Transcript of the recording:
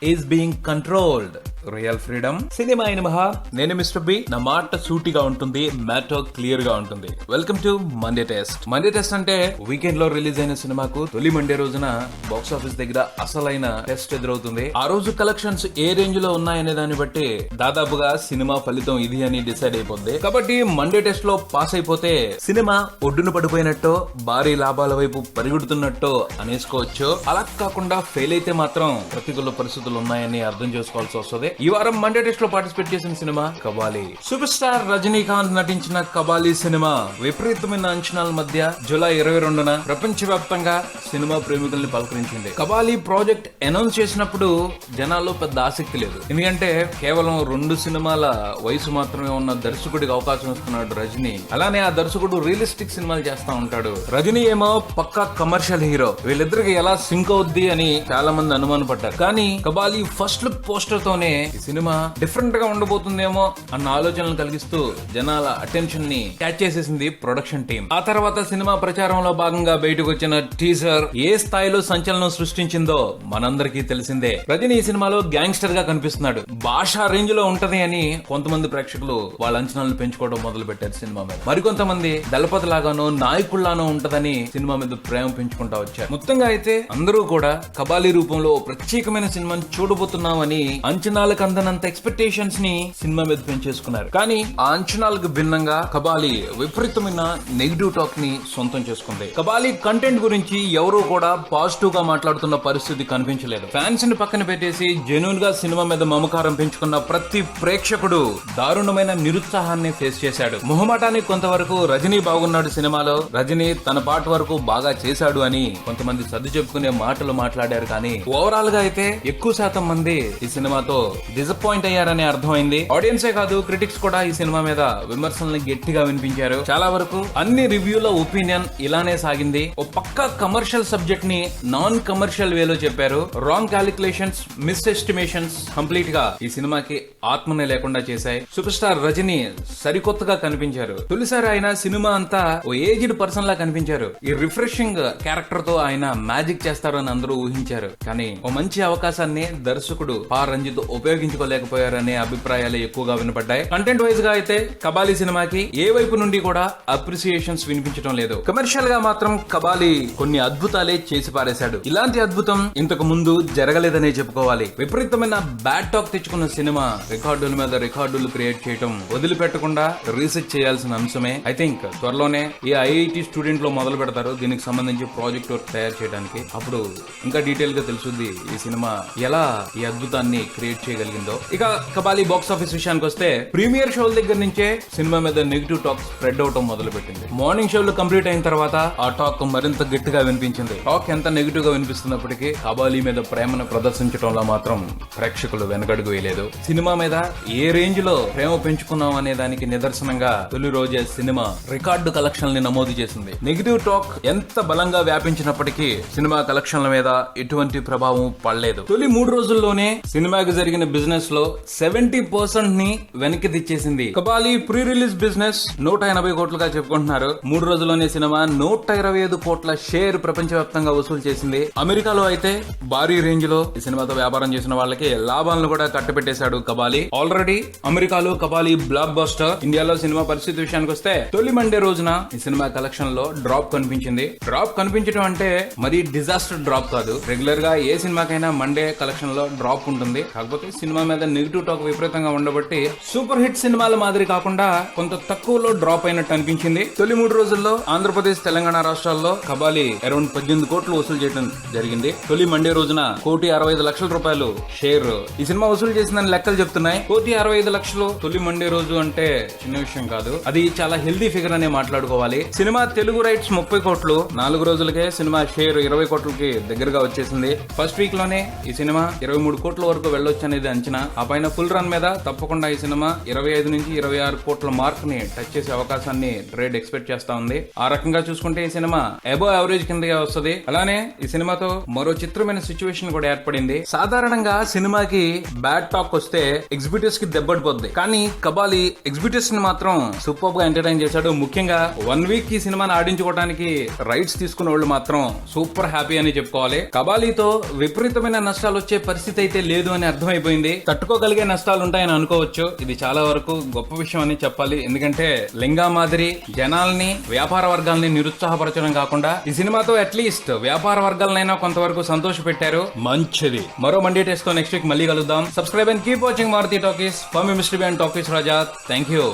Is being controlled. Real freedom. Cinema అయిన మహా. నేను మిస్టర్ బి. నా మాట సూటిగా ఉంటుంది, మ్యాటర్ క్లియర్ గా ఉంటుంది. Welcome to Monday test. Monday test అంటే వీకెండ్ లో రిలీజ్ అయిన సినిమాకు తొలి మండే రోజున బాక్స్ ఆఫీస్ దగ్గర అసలైన టెస్ట్ ఎదురవుతుంది. ఆ రోజు కలెక్షన్స్ ఏ రేంజ్ లో ఉన్నాయనే దాన్ని బట్టి దాదాపుగా సినిమా ఫలితం ఇది అని డిసైడ్ అయిపోద్ది. కాబట్టి మండే టెస్ట్ లో పాస్ అయిపోతే సినిమా ఒడ్డున పడిపోయినట్టో భారీ లాభాల వైపు పరిగెడుతున్నట్టో అనేసుకోవచ్చు. అలా కాకుండా ఫెయిల్ అయితే మాత్రం ప్రతికూల పరిస్థితులు ఉన్నాయని అర్థం చేసుకోవాల్సి వస్తుంది. ఈ వారం మండే టెస్ట్ లో పార్టిసిపేట్ చేసిన cinema Kabali. Super star Rajinikanth నటించిన కబాలీ సినిమా విపరీతమైన అంచనాల మధ్య జూలై 22న ప్రపంచవ్యాప్తంగా సినిమా ప్రేమికుల్ని పలకరించింది. కబాలీ ప్రాజెక్ట్ అనౌన్స్ చేసినప్పుడు జనాల్లో పెద్ద ఆసక్తి లేదు. ఎందుకంటే కేవలం 2 సినిమాల వయసు మాత్రమే ఉన్న దర్శకుడికి అవకాశం ఇస్తున్నాడు రజనీ. అలానే ఆ దర్శకుడు రియలిస్టిక్ సినిమాలు చేస్తా ఉంటాడు. రజనీ ఏమో పక్కా కమర్షియల్ హీరో. వీళ్ళిద్దరికి ఎలా సింక్ అవుద్ది అని చాలా మంది అనుమానపడ్డారు. కానీ కబాలీ ఫస్ట్ లుక్ పోస్టర్ తోనే ఈ సినిమా డిఫరెంట్ గా ఉండబోతుందేమో అన్న ఆలోచనలు కలిగిస్తూ జనాల అటెన్షన్ ని క్యాచ్ చేసేసింది ప్రొడక్షన్ టీం. ఆ తర్వాత సినిమా ప్రచారంలో భాగంగా బయటకు వచ్చిన టీజర్ ఏ స్థాయిలో సంచలనం సృష్టించిందో మనందరికీ తెలిసిందే. రజనీ ఈ సినిమాలో గ్యాంగ్స్టర్ గా కనిపిస్తున్నాడు. భాషా రేంజ్ లో ఉంటది అని కొంతమంది ప్రేక్షకులు వాళ్ళ అంచనాలను పెంచుకోవడం మొదలు పెట్టారు సినిమా మీద. మరికొంతమంది దళపతి లాగానో నాయకుల్లానో ఉంటదని సినిమా మీద ప్రేమ పెంచుకుంటా వచ్చారు. మొత్తంగా అయితే అందరూ కూడా కబాలీ రూపంలో ప్రత్యేకమైన సినిమాని చూడబోతున్నామని అంచనాలకు అందనంత ఎక్స్పెక్టేషన్స్ ని సినిమా మీద పెంచేసుకున్నారు. కానీ ఆ అంచనాలకు భిన్నంగా కబాలీ విపరీతమైన నెగిటివ్ టాక్ ని సొంతం చేసుకుంది. కబాలీ కంటెంట్ గురించి ఎవరూ కూడా పాజిటివ్ గా మాట్లాడుతున్న పరిస్థితి కనిపించలేదు. ఫ్యాన్స్ ని పక్కన పెట్టేసి జెన్యూన్ గా సినిమా మీద మమకారం పెంచుకున్న ప్రతి ప్రేక్షకుడు దారుణమైన నిరుత్సాహాన్ని ఫేస్ చేశాడు. మొహమాటానికి కొంతవరకు రజనీ బాగున్నాడు సినిమాలో, రజనీ తన పార్ట్ వరకు బాగా చేశాడు అని కొంతమంది సర్ది చెప్పుకునే మాటలు మాట్లాడారు. కానీ ఓవరాల్ గా అయితే ఎక్కువ శాతం మంది ఈ సినిమాతో డిసప్పాయింట్ అయ్యారని అర్థమైంది. ఆడియన్సే కాదు, క్రిటిక్స్ కూడా ఈ సినిమా మీద విమర్శల్ని గట్టిగా వినిపించారు. చాలా వరకు అన్ని రివ్యూల ఒపీనియన్ ఇలానే సాగింది. ఓ పక్కా కమర్షియల్ సబ్జెక్ట్ ని నాన్ కమర్షియల్ వేలో చెప్పారు. Wrong calculations, miss estimations complete గా ఈ సినిమాకి ఆత్మనే లేకుండా చేశాయి. సూపర్ స్టార్ రజనీ సరికొత్తగా కనిపించారు. తొలిసారి ఆయన సినిమా అంతా ఓ ఏజ్డ్ పర్సన్ లా కనిపించారు. ఈ రిఫ్రెషింగ్ క్యారెక్టర్ తో ఆయన మ్యాజిక్ చేస్తారని అందరూ ఊహించారు. కానీ ఓ మంచి అవకాశాన్ని దర్శకుడు పా రంజిత్ ఉపయోగించుకోలేకపోయారనే అభిప్రాయాలు ఎక్కువగా వినపడ్డాయి. కంటెంట్ వైజ్ గా అయితే కబాలీ సినిమాకి ఏ వైపు నుండి కూడా అప్రిసియేషన్స్ వినిపించడం లేదు. కమర్షియల్ గా మాత్రం కబాలీ కొన్ని అద్భుతాలే చేసి పారేశాడు. ఇలాంటి అద్భుతం ఇంతకు ముందు జరగలేదనే చెప్పుకోవాలి. విపరీతమైన బ్యాడ్ టాక్ తెచ్చుకున్న సినిమా రికార్డుల మీద రికార్డులు క్రియేట్ చేయడం వదిలిపెట్టకుండా రీసెర్చ్ చేయాల్సిన అంశమే. ఐ థింక్ త్వరలోనే ఈ ఐఐటి స్టూడెంట్ లో మొదలు పెడతారు దీనికి సంబంధించి ప్రాజెక్ట్ వర్క్ తయారు చేయడానికి. అప్పుడు ఇంకా డీటెయిల్ గా తెలుసుద్ది ఈ సినిమా ఎలా ఈ అద్భుతాన్ని క్రియేట్ చేయగలిగిందో. ఇక కబాలీ బాక్స్ ఆఫీస్ విషయానికి వస్తే ప్రీమియర్ షోల దగ్గర నుంచే సినిమా మీద నెగిటివ్ టాక్ స్ప్రెడ్ అవటం మొదలు పెట్టింది. మార్నింగ్ షోలు కంప్లీట్ అయిన తర్వాత ఆ టాక్ మరింత గట్టిగా వినిపించింది. టాక్ ఎంత నెగిటివ్ గా వినిపిస్తున్నప్పటికీ కబాలీ మీద ప్రేమను ప్రదర్శించడంలో మాత్రం ప్రేక్షకులు వెనకడుగు వేయలేదు. సినిమా మీద ఏ రేంజ్ లో ప్రేమ పెంచుకున్నాం అనే దానికి నిదర్శనంగా తొలి రోజే సినిమా రికార్డు కలెక్షన్లు నమోదు చేసింది. నెగిటివ్ టాక్ ఎంత బలంగా వ్యాపించినప్పటికీ సినిమా కలెక్షన్ల మీద ఎటువంటి ప్రభావం పడలేదు. తొలి 3 రోజుల్లోనే సినిమాకి జరిగిన బిజినెస్ లో 70% ని వెనక్కి తెచ్చేసింది. కబాలీ ప్రీ రిలీజ్ బిజినెస్ 180 కోట్లుగా చెప్పుకుంటున్నారు. 3 రోజుల్లోనే సినిమా 125 కోట్ల షేర్ ప్రపంచవ్యాప్తంగా వసూలు చేసింది. అమెరికాలో అయితే భారీ రేంజ్ లో ఈ సినిమాతో వ్యాపారం చేసిన వాళ్ళకి లాభాలను కూడా కట్టబెట్టేశాడు కబాలీ. ఆల్రెడీ అమెరికాలో కబాలీ బ్లాక్ బస్టర్. ఇండియాలో సినిమా పరిస్థితి విషయానికి వస్తే తొలి మండే రోజున ఈ సినిమా కలెక్షన్ లో డ్రాప్ కనిపించింది. డ్రాప్ కనిపించడం అంటే మరి డిజాస్టర్ డ్రాప్ కాదు. రెగ్యులర్ గా ఏ సినిమాకైనా మండే కలెక్షన్ లో డ్రాప్ ఉంటుంది. కాకపోతే సినిమా మీద నెగిటివ్ టాక్ విపరీతంగా ఉండబట్టి సూపర్ హిట్ సినిమాల మాదిరి కాకుండా కొంత తక్కువలో డ్రాప్ అయినట్టు అనిపించింది. తొలి 3 రోజుల్లో ఆంధ్రప్రదేశ్, తెలంగాణ రాష్ట్రాల్లో కబాలీ అరౌండ్ 18 కోట్లు వసూలు చేయడం జరిగింది. తొలి మండే రోజున 1,65,00,000 రూపాయలు షేర్ ఈ సినిమా వసూలు చేసిందని లెక్కలు చెప్తున్నాయి. 1,65,00,000 తొలి మండే రోజు అంటే చిన్న విషయం కాదు. అది చాలా హెల్దీ ఫిగర్ అనే మాట్లాడుకోవాలి. సినిమా తెలుగు రైట్స్ 30 కోట్లు 4 రోజులకే సినిమా షేర్ 20 కోట్లకి దగ్గరగా వచ్చేసింది. ఫస్ట్ వీక్ లోనే ఈ సినిమా 23 కోట్ల వరకు వెళ్ళొచ్చు అనేది అంచనా. ఆ పైన ఫుల్ రన్ మీద తప్పకుండా ఈ సినిమా 25 నుంచి 26 కోట్ల మార్క్ ని టచ్ చేసే అవకాశాన్ని ట్రేడ్ ఎక్స్పెక్ట్ చేస్తా ఉంది. ఆ రకంగా చూసుకుంటే ఈ సినిమా అబోవ్ యావరేజ్ కిందగా వస్తుంది. అలానే ఈ సినిమాతో మరో చిత్రమైన సిచ్యువేషన్ కూడా ఏర్పడింది. సాధారణంగా సినిమాకి బ్యాడ్ టాక్ వస్తే ఎగ్జిబిటర్స్ కి దెబ్బడిపోద్ది. కానీ కబాలి ఎగ్జిబిటర్స్ ని మాత్రం సూపర్ గా ఎంటర్టైన్ చేశాడు. ముఖ్యంగా 1 వీక్ ఈ సినిమాని ఆడించుకోవడానికి రైట్స్ తీసుకున్న వాళ్ళు మాత్రం సూపర్ హ్యాపీ అని చెప్పుకోవాలి. కబాలీతో విపరీతమైన నష్టాలు వచ్చే పరిస్థితి అయితే లేదు అని అర్థమైపోయింది. తట్టుకోగలిగే నష్టాలు ఉంటాయని అనుకోవచ్చు. ఇది చాలా వరకు గొప్ప విషయం అని చెప్పాలి. ఎందుకంటే లింగా మాదిరి జనాల్ని, వ్యాపార వర్గాల్ని నిరుత్సాహపరచడం కాకుండా ఈ సినిమాతో అట్లీస్ట్ వ్యాపార వర్గాలనైనా కొంతవరకు సంతోష పెట్టారు. మంచిది. మరో మండే టెస్ట్ తో నెక్స్ట్ వీక్ మళ్ళీ కలుద్దాం. Subscribe and keep watching Maruti talkies. For me mister B and talkies Raja. Thank you.